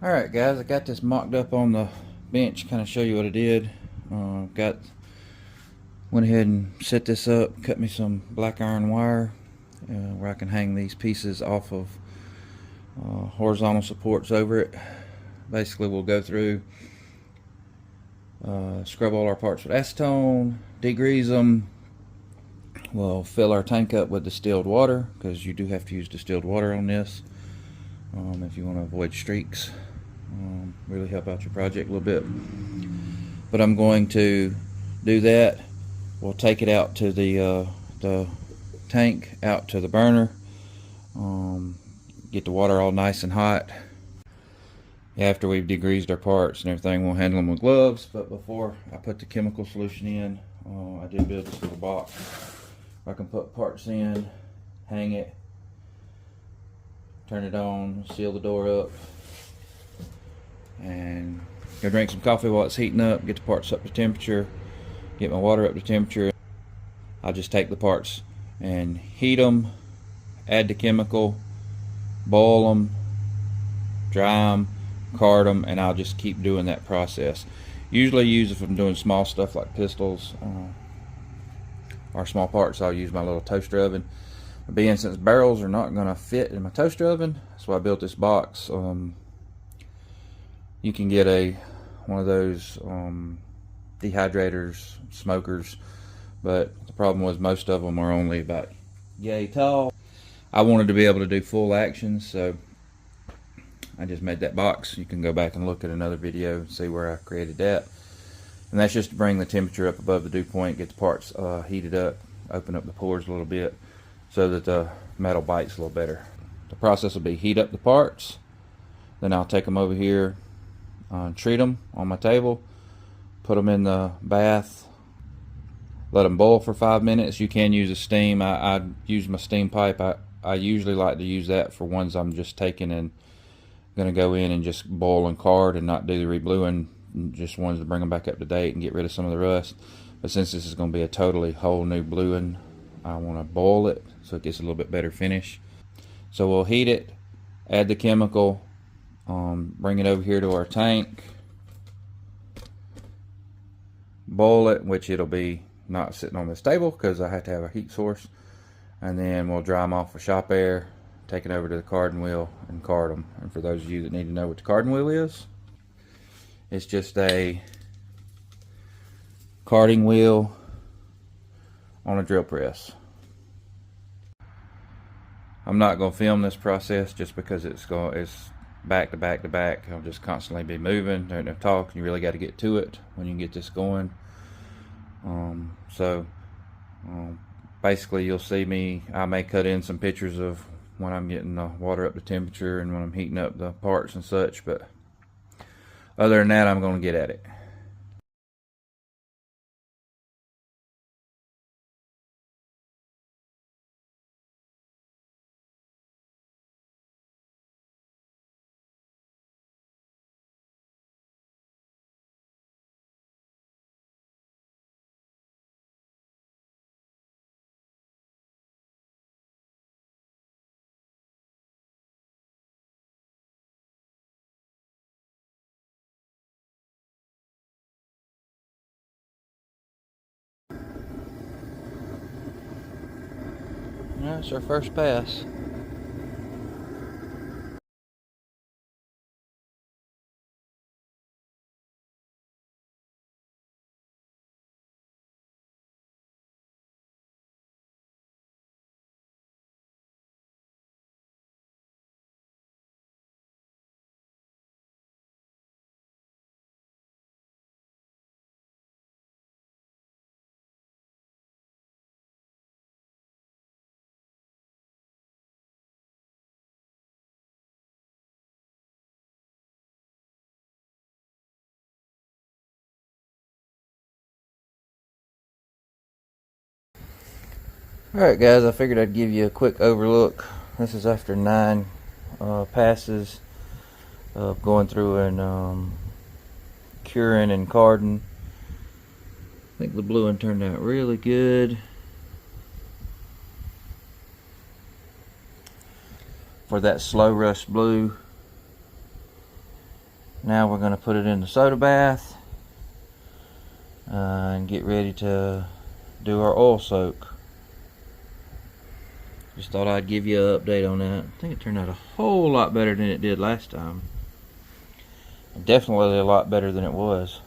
Alright guys, I got this mocked up on the bench, kind of show you what I did. Went ahead and set this up, cut me some black iron wire where I can hang these pieces off of horizontal supports over it. Basically we'll go through, scrub all our parts with acetone, degrease them. We'll fill our tank up with distilled water, because you do have to use distilled water on this if you want to avoid streaks. Really help out your project a little bit. But I'm going to do that. We'll take it out to the tank, out to the burner, get the water all nice and hot. After we've degreased our parts and everything, we'll handle them with gloves. But before I put the chemical solution in, I did build this little box where I can put parts in, hang it, turn it on, seal the door up, and go drink some coffee while it's heating up, get the parts up to temperature, get my water up to temperature. I'll just take the parts and heat them, add the chemical, boil them, dry them, card them, and I'll just keep doing that process. Usually use it if I'm doing small stuff like pistols or small parts. I'll use my little toaster oven. Being since barrels are not going to fit in my toaster oven, that's why I built this box. You can get one of those dehydrators, smokers, but the problem was most of them are only about yay tall. I wanted to be able to do full action, so I just made that box. You can go back and look at another video and see where I created that. And that's just to bring the temperature up above the dew point, get the parts heated up, open up the pores a little bit so that the metal bites a little better. The process will be heat up the parts, then I'll take them over here, treat them on my table, put them in the bath, let them boil for 5 minutes. You can use a steam. I use my steam pipe. I usually like to use that for ones I'm just taking and going to go in and just boil and card and not do the rebluing, just ones to bring them back up to date and get rid of some of the rust. But since this is going to be a totally whole new bluing, I want to boil it so it gets a little bit better finish. So we'll heat it, add the chemical, bring it over here to our tank, boil it, which it'll be not sitting on this table because I have to have a heat source, and then we'll dry them off with shop air, take it over to the carding wheel and card them. And for those of you that need to know what the carding wheel is, it's just a carding wheel on a drill press. I'm not going to film this process just because it's back to back to back. I'll just constantly be moving during the talk. You really got to get to it when you can get this going. Basically you'll see me, I may cut in some pictures of when I'm getting the water up to temperature and when I'm heating up the parts and such, but other than that, I'm going to get at it. That's our first pass. Alright guys, I figured I'd give you a quick overlook. This is after 9 passes of going through and curing and carding. I think the bluing turned out really good. For that slow rust blue, Now we're going to put it in the soda bath and get ready to do our oil soak. Just thought I'd give you an update on that. I think it turned out a whole lot better than it did last time. Definitely a lot better than it was.